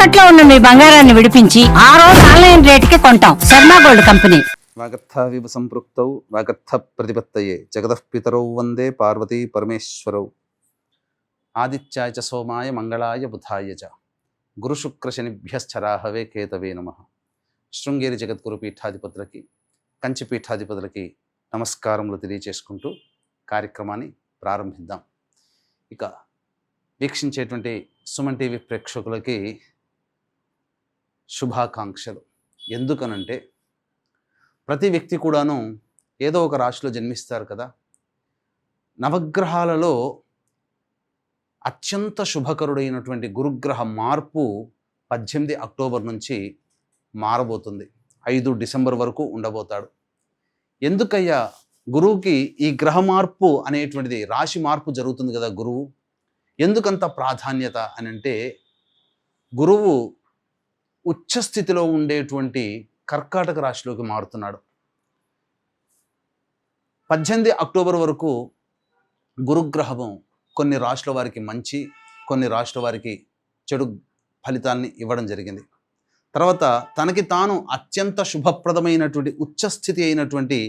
తాకట్లో ఉన్న మీ బంగారాన్ని విడిపించి ఆ రోజు ఆన్లైన్ రేటుకి కొంటాం. Sharma gold company. వాగర్థావివ సంపృక్తౌ వాగర్థ ప్రతిపత్తయే జగతః పితరౌ వందే పార్వతీ పరమేశ్వరౌ. ఆదిత్యాయ చ సోమాయ మంగళాయ బుధాయ చ గురుశుక్రశనిభ్యశ్చరాహవే కేతవే నమః. శృంగేరి జగద్గురు పీఠాధిపతులకి, కంచి పీఠాధిపతులకి నమస్కారములు తెలియచేసుకుంటూ కార్యక్రమాన్ని ప్రారంభిద్దాం. ఇక వీక్షించేటువంటి సుమన్ టీవీ ప్రేక్షకులకి శుభాకాంక్షలు. ఎందుకనంటే ప్రతి వ్యక్తి కూడాను ఏదో ఒక రాశిలో జన్మిస్తారు కదా. నవగ్రహాలలో అత్యంత శుభకరుడైనటువంటి గురుగ్రహ మార్పు 18 అక్టోబర్ నుంచి మారబోతుంది. 5 డిసెంబర్ వరకు ఉండబోతాడు. ఎందుకయ్యా గురువుకి ఈ గ్రహ మార్పు అనేటువంటిది, రాశి మార్పు జరుగుతుంది కదా గురువు, ఎందుకంత ప్రాధాన్యత అని అంటే, గురువు ఉచ్చస్థితిలో ఉండేటువంటి కర్కాటక రాశిలోకి మారుతున్నాడు. 18 అక్టోబర్ వరకు గురుగ్రహము కొన్ని రాశుల వారికి మంచి, కొన్ని రాశుల వారికి చెడు ఫలితాల్ని ఇవ్వడం జరిగింది. తర్వాత తనకి తాను అత్యంత శుభప్రదమైనటువంటి ఉచ్చస్థితి అయినటువంటి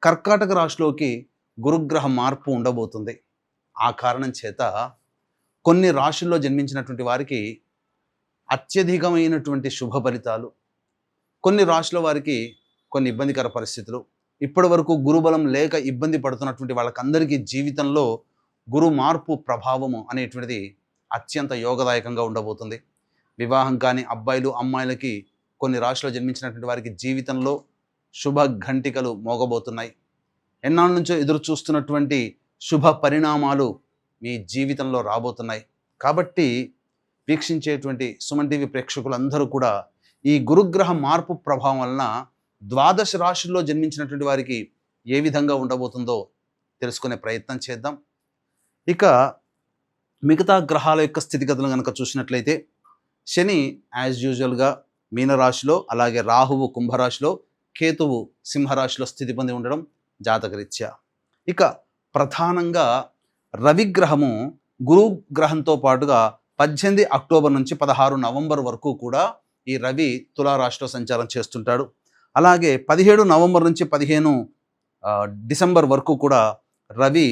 కర్కాటక రాశిలోకి గురుగ్రహ మార్పు ఉండబోతుంది. ఆ కారణం చేత కొన్ని రాశుల్లో జన్మించినటువంటి వారికి అత్యధికమైనటువంటి శుభ ఫలితాలు, కొన్ని రాశుల వారికి కొన్ని ఇబ్బందికర పరిస్థితులు, ఇప్పటి వరకు గురుబలం లేక ఇబ్బంది పడుతున్నటువంటి వాళ్ళకందరికీ జీవితంలో గురు మార్పు ప్రభావము అనేటువంటిది అత్యంత యోగదాయకంగా ఉండబోతుంది. వివాహం కాని అబ్బాయిలు అమ్మాయిలకి, కొన్ని రాశుల్లో జన్మించినటువంటి వారికి జీవితంలో శుభ ఘంటికలు మోగబోతున్నాయి. ఎన్నాళ్ళ నుంచో ఎదురు చూస్తున్నటువంటి శుభ పరిణామాలు మీ జీవితంలో రాబోతున్నాయి. కాబట్టి వీక్షించేటువంటి సుమన్ టీవీ ప్రేక్షకులందరూ కూడా ఈ గురుగ్రహ మార్పు ప్రభావం వలన 12 రాశుల్లో జన్మించినటువంటి వారికి ఏ విధంగా ఉండబోతుందో తెలుసుకునే ప్రయత్నం చేద్దాం. ఇక మిగతా గ్రహాల యొక్క స్థితిగతులు కనుక చూసినట్లయితే, శని యాజ్ యూజువల్గా మీనరాశిలో, అలాగే రాహువు కుంభరాశిలో, కేతువు సింహరాశిలో స్థితి పొంది ఉండడం జాతకరీత్యా. ఇక ప్రధానంగా రవిగ్రహము గురు గ్రహంతో పాటుగా 18 అక్టోబర్ నుంచి 16 నవంబర్ వరకు కూడా ఈ రవి తులారాశిలో సంచారం చేస్తుంటాడు. అలాగే 17 నవంబర్ నుంచి 15 డిసెంబర్ వరకు కూడా రవి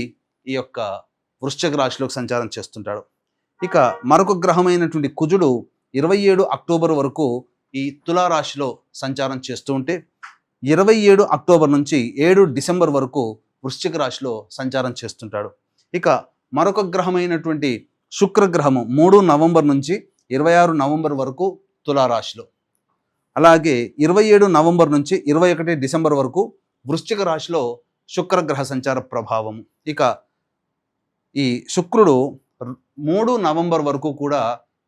ఈ యొక్క వృశ్చిక రాశిలోకి సంచారం చేస్తుంటాడు. ఇక మరొక గ్రహమైనటువంటి కుజుడు 27 అక్టోబర్ వరకు ఈ తులారాశిలో సంచారం చేస్తూ ఉంటే, 27 అక్టోబర్ నుంచి 7 డిసెంబర్ వరకు వృశ్చిక రాశిలో సంచారం చేస్తుంటాడు. ఇక మరొక గ్రహమైనటువంటి శుక్రగ్రహము 3 నవంబర్ నుంచి 26 నవంబర్ వరకు తులారాశిలో, అలాగే 27 నవంబర్ నుంచి 21 డిసెంబర్ వరకు వృశ్చిక రాశిలో శుక్రగ్రహ సంచార ప్రభావం. ఇక ఈ శుక్రుడు 3 నవంబర్ వరకు కూడా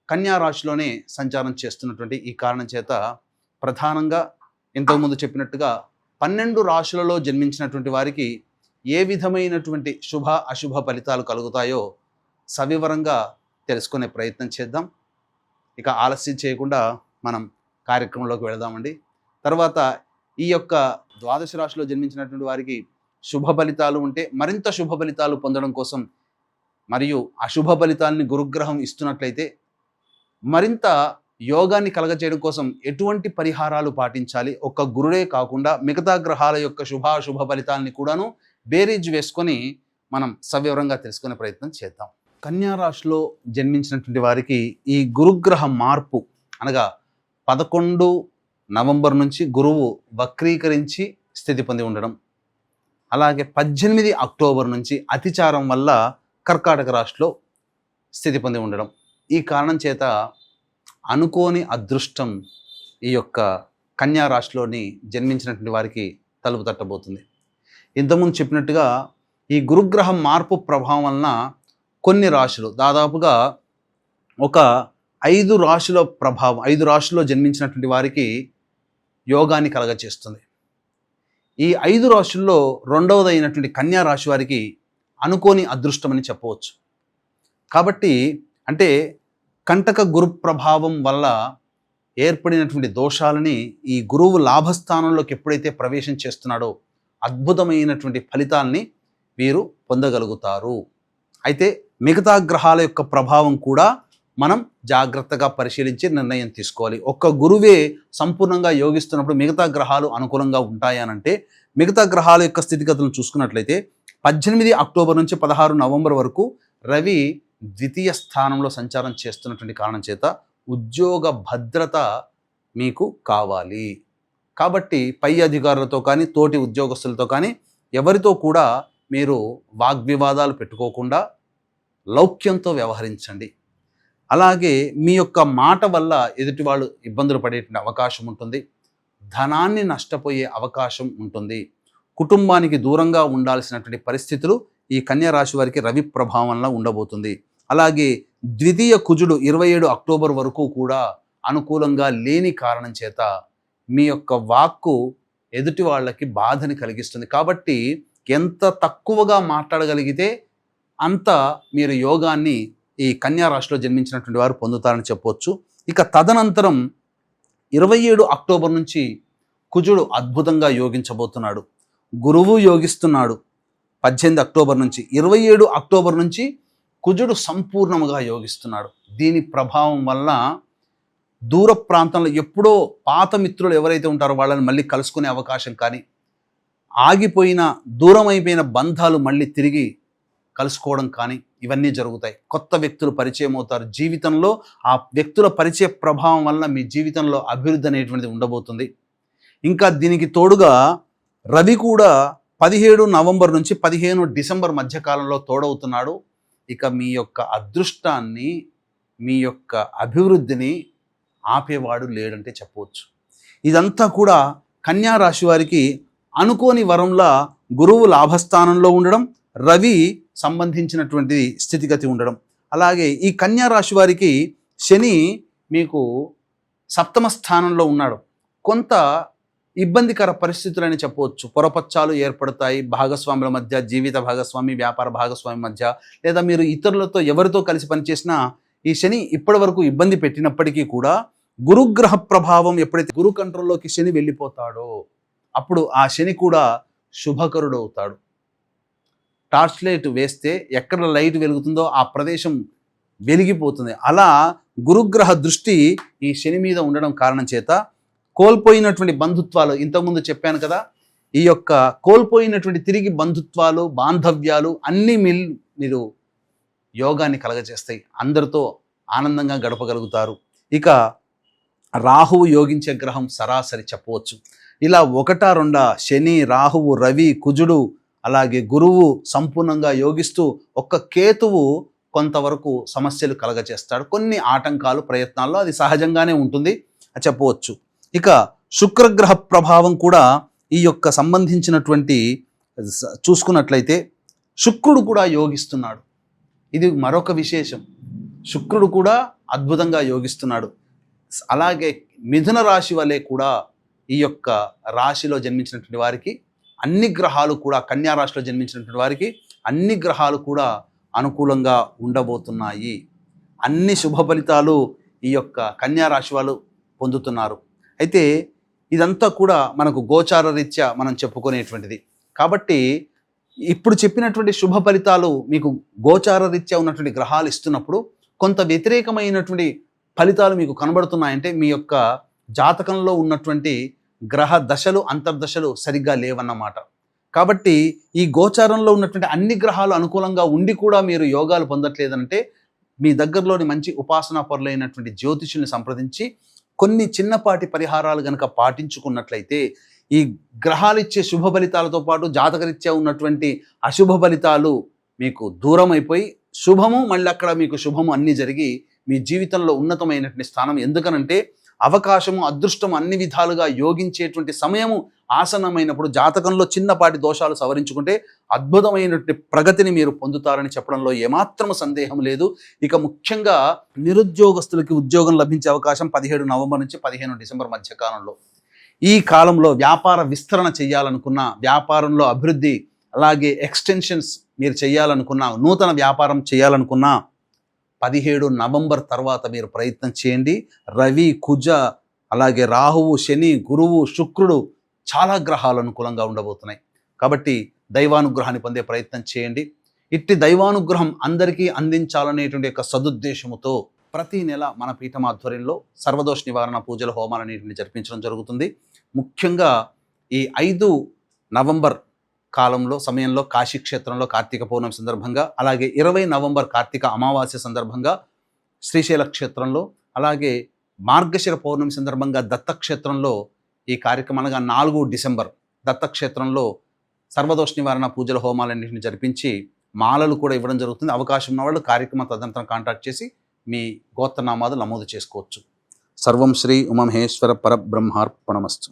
కన్యా రాశిలోనే సంచారం చేస్తున్నటువంటి ఈ కారణం చేత ప్రధానంగా ఇంతకుముందు చెప్పినట్టుగా 12 రాశులలో జన్మించినటువంటి వారికి ఏ విధమైనటువంటి శుభ అశుభ ఫలితాలు కలుగుతాయో సవివరంగా తెలుసుకునే ప్రయత్నం చేద్దాం. ఇక ఆలస్యం చేయకుండా మనం కార్యక్రమంలోకి వెళదామండి. తర్వాత ఈ యొక్క 12 రాశిలో జన్మించినటువంటి వారికి శుభ ఫలితాలు ఉంటే మరింత శుభ ఫలితాలు పొందడం కోసం, మరియు అశుభ ఫలితాలని గురుగ్రహం ఇస్తున్నట్లయితే మరింత యోగాన్ని కలగచేయడం కోసం ఎటువంటి పరిహారాలు పాటించాలి, ఒక్క గురుడే కాకుండా మిగతా గ్రహాల యొక్క శుభాశుభ ఫలితాలని కూడాను బేరీజ్ వేసుకొని మనం సవివరంగా తెలుసుకునే ప్రయత్నం చేద్దాం. కన్యా రాశిలో జన్మించినటువంటి వారికి ఈ గురుగ్రహ మార్పు అనగా 11 నవంబర్ నుంచి గురువు వక్రీకరించి స్థితి పొంది ఉండడం, అలాగే 18 అక్టోబర్ నుంచి అతిచారం వల్ల కర్కాటక రాశిలో స్థితి పొంది ఉండడం, ఈ కారణం చేత అనుకోని అదృష్టం ఈ యొక్క కన్యా రాశిలోని జన్మించినటువంటి వారికి తలుపు తట్టబోతుంది. ఇంతకుముందు చెప్పినట్టుగా ఈ గురుగ్రహం మార్పు ప్రభావం వలన కొన్ని రాశులు, దాదాపుగా ఒక 5 రాశుల ప్రభావం, 5 రాశుల్లో జన్మించినటువంటి వారికి యోగాన్ని కలగచేస్తుంది. ఈ 5 రాశుల్లో రెండవది అయినటువంటి కన్యా రాశి వారికి అనుకోని అదృష్టం అని చెప్పవచ్చు. కాబట్టి అంటే కంటక గురు ప్రభావం వల్ల ఏర్పడినటువంటి దోషాలని ఈ గురువు లాభస్థానంలోకి ఎప్పుడైతే ప్రవేశం చేస్తున్నాడో అద్భుతమైనటువంటి ఫలితాల్ని వీరు పొందగలుగుతారు. అయితే మిగతా గ్రహాల యొక్క ప్రభావం కూడా మనం జాగ్రత్తగా పరిశీలించి నిర్ణయం తీసుకోవాలి. ఒక్క గురువే సంపూర్ణంగా యోగిస్తున్నప్పుడు మిగతా గ్రహాలు అనుకూలంగా ఉంటాయి అనంటే, మిగతా గ్రహాల యొక్క స్థితిగతులను చూసుకున్నట్లయితే 18 అక్టోబర్ నుంచి 16 నవంబర్ వరకు రవి ద్వితీయ స్థానంలో సంచారం చేస్తున్నటువంటి కారణం చేత ఉద్యోగ భద్రత మీకు కావాలి. కాబట్టి పై అధికారులతో కానీ, తోటి ఉద్యోగస్తులతో కానీ ఎవరితో కూడా మీరు వాగ్వివాదాలు పెట్టుకోకుండా లౌక్యంతో వ్యవహరించండి. అలాగే మీ యొక్క మాట వల్ల ఎదుటి వాళ్ళు ఇబ్బందులు పడేటువంటి అవకాశం ఉంటుంది. ధనాన్ని నష్టపోయే అవకాశం ఉంటుంది. కుటుంబానికి దూరంగా ఉండాల్సినటువంటి పరిస్థితులు ఈ కన్యా రాశి వారికి రవి ప్రభావం వల్ల ఉండబోతుంది. అలాగే ద్వితీయ కుజుడు 27 అక్టోబర్ వరకు కూడా అనుకూలంగా లేని కారణం చేత మీ యొక్క వాక్కు ఎదుటి వాళ్ళకి బాధని కలిగిస్తుంది. కాబట్టి ఎంత తక్కువగా మాట్లాడగలిగితే అంత మీరు యోగాన్ని ఈ కన్యా రాశిలో జన్మించినటువంటి వారు పొందుతారని చెప్పవచ్చు. ఇక తదనంతరం 27 అక్టోబర్ నుంచి కుజుడు అద్భుతంగా యోగించబోతున్నాడు. గురువు యోగిస్తున్నాడు 18 అక్టోబర్ నుంచి. 27 అక్టోబర్ నుంచి కుజుడు సంపూర్ణముగా యోగిస్తున్నాడు. దీని ప్రభావం వల్ల దూర ప్రాంతంలో ఎప్పుడో పాత మిత్రులు ఎవరైతే ఉంటారో వాళ్ళని మళ్ళీ కలుసుకునే అవకాశం కానీ, ఆగిపోయిన దూరం అయిపోయిన బంధాలు మళ్ళీ తిరిగి కలుసుకోవడం కానీ ఇవన్నీ జరుగుతాయి. కొత్త వ్యక్తులు పరిచయం అవుతారు. జీవితంలో ఆ వ్యక్తుల పరిచయ ప్రభావం వల్ల మీ జీవితంలో అభివృద్ధి అనేటువంటిది ఉండబోతుంది. ఇంకా దీనికి తోడుగా రవి కూడా 17 నవంబర్ నుంచి 15 డిసెంబర్ మధ్యకాలంలో తోడవుతున్నాడు. ఇక మీ యొక్క అదృష్టాన్ని, మీ యొక్క అభివృద్ధిని ఆపేవాడు లేడంటే చెప్పవచ్చు. ఇదంతా కూడా కన్యా రాశి వారికి అనుకోని వరంలా గురువు లాభస్థానంలో ఉండడం, రవి సంబంధించినటువంటి స్థితిగతి ఉండడం. అలాగే ఈ కన్యా రాశి వారికి శని మీకు సప్తమ స్థానంలో ఉన్నాడు. కొంత ఇబ్బందికర పరిస్థితులని చెప్పవచ్చు. పొరపచ్చాలు ఏర్పడతాయి భాగస్వాముల మధ్య, జీవిత భాగస్వామి, వ్యాపార భాగస్వామి మధ్య, లేదా మీరు ఇతరులతో ఎవరితో కలిసి పనిచేసినా ఈ శని ఇప్పటి వరకు ఇబ్బంది పెట్టినప్పటికీ కూడా గురుగ్రహ ప్రభావం ఎప్పుడైతే గురు కంట్రోల్లోకి శని వెళ్ళిపోతాడో అప్పుడు ఆ శని కూడా శుభకరుడు అవుతాడు. టార్చ్ లైట్ వేస్తే ఎక్కడ లైట్ వెలుగుతుందో ఆ ప్రదేశం వెలిగిపోతుంది. అలా గురుగ్రహ దృష్టి ఈ శని మీద ఉండడం కారణం చేత కోల్పోయినటువంటి బంధుత్వాలు, ఇంతకుముందు చెప్పాను కదా, ఈ యొక్క కోల్పోయినటువంటి తిరిగి బంధుత్వాలు, బాంధవ్యాలు అన్నీ మీరు యోగాన్ని కలగజేస్తాయి. అందరితో ఆనందంగా గడపగలుగుతారు. ఇక రాహువు యోగించే గ్రహం సరాసరి చెప్పవచ్చు. ఇలా 1-2 శని, రాహువు, రవి, కుజుడు, అలాగే గురువు సంపూర్ణంగా యోగిస్తూ ఒక్క కేతువు కొంతవరకు సమస్యలు కలగచేస్తాడు. కొన్ని ఆటంకాలు ప్రయత్నాల్లో అది సహజంగానే ఉంటుంది చెప్పవచ్చు. ఇక శుక్రగ్రహ ప్రభావం కూడా ఈ యొక్క సంబంధించినటువంటి చూసుకున్నట్లయితే శుక్రుడు కూడా యోగిస్తున్నాడు. ఇది మరొక విశేషం. శుక్రుడు కూడా అద్భుతంగా యోగిస్తున్నాడు. అలాగే మిథున రాశి వలె కూడా ఈ యొక్క రాశిలో జన్మించినటువంటి వారికి అన్ని గ్రహాలు కూడా, కన్యా రాశిలో జన్మించినటువంటి వారికి అన్ని గ్రహాలు కూడా అనుకూలంగా ఉండబోతున్నాయి. అన్ని శుభ ఫలితాలు ఈ యొక్క కన్యా రాశి వాళ్ళు పొందుతున్నారు. అయితే ఇదంతా కూడా మనకు గోచార రీత్యా మనం చెప్పుకునేటువంటిది. కాబట్టి ఇప్పుడు చెప్పినటువంటి శుభ ఫలితాలు మీకు గోచార రీత్యా ఉన్నటువంటి గ్రహాలు ఇస్తున్నప్పుడు కొంత వ్యతిరేకమైనటువంటి ఫలితాలు మీకు కనబడుతున్నాయంటే మీ యొక్క జాతకంలో ఉన్నటువంటి గ్రహ దశలు, అంతర్దశలు సరిగ్గా లేవన్నమాట. కాబట్టి ఈ గోచారంలో ఉన్నటువంటి అన్ని గ్రహాలు అనుకూలంగా ఉండి కూడా మీరు యోగాలు పొందట్లేదంటే మీ దగ్గరలోని మంచి ఉపాసనా పరులైనటువంటి జ్యోతిషుల్ని సంప్రదించి కొన్ని చిన్నపాటి పరిహారాలు కనుక పాటించుకున్నట్లయితే ఈ గ్రహాలు ఇచ్చే శుభ ఫలితాలతో పాటు జాతకరీత్యా ఉన్నటువంటి అశుభ ఫలితాలు మీకు దూరం అయిపోయి శుభము, మళ్ళీ అక్కడ మీకు శుభము అన్నీ జరిగి మీ జీవితంలో ఉన్నతమైనటువంటి స్థానం, ఎందుకనంటే అవకాశము, అదృష్టము అన్ని విధాలుగా యోగించేటువంటి సమయము ఆసన్నమైనప్పుడు జాతకంలో చిన్నపాటి దోషాలు సవరించుకుంటే అద్భుతమైనటువంటి ప్రగతిని మీరు పొందుతారని చెప్పడంలో ఏమాత్రం సందేహం లేదు. ఇక ముఖ్యంగా నిరుద్యోగస్తులకి ఉద్యోగం లభించే అవకాశం 17 నవంబర్ నుంచి 15 డిసెంబర్ మధ్యకాలంలో. ఈ కాలంలో వ్యాపార విస్తరణ చేయాలనుకున్నా, వ్యాపారంలో అభివృద్ధి, అలాగే ఎక్స్టెన్షన్స్ మీరు చేయాలనుకున్నా, నూతన వ్యాపారం చేయాలనుకున్నా 17 నవంబర్ తర్వాత మీరు ప్రయత్నం చేయండి. రవి, కుజ, అలాగే రాహువు, శని, గురువు, శుక్రుడు చాలా గ్రహాలు అనుకూలంగా ఉండబోతున్నాయి. కాబట్టి దైవానుగ్రహాన్ని పొందే ప్రయత్నం చేయండి. ఇట్టి దైవానుగ్రహం అందరికీ అందించాలనేటువంటి యొక్క సదుద్దేశముతో ప్రతి నెల మన పీఠం ఆధ్వర్యంలో సర్వదోష నివారణ పూజల హోమాలన్నింటిని జరిపించడం జరుగుతుంది. ముఖ్యంగా ఈ 5 నవంబర్ సమయంలో కాశీ క్షేత్రంలో కార్తీక పౌర్ణమి సందర్భంగా, అలాగే 20 నవంబర్ కార్తీక అమావాస్య సందర్భంగా శ్రీశైల క్షేత్రంలో, అలాగే మార్గశిర పౌర్ణమి సందర్భంగా దత్తక్షేత్రంలో ఈ కార్యక్రమం, అనగా 4 డిసెంబర్ దత్తక్షేత్రంలో సర్వదోష నివారణ పూజల హోమాలన్నింటిని జరిపించి మాలలు కూడా ఇవ్వడం జరుగుతుంది. అవకాశం ఉన్న వాళ్ళు కార్యక్రమం తదనంతరం కాంటాక్ట్ చేసి మీ గోత్రనామాలు నమోదు చేసుకోవచ్చు. సర్వం శ్రీ ఉమమహేశ్వర పరబ్రహ్మార్పణమస్తు.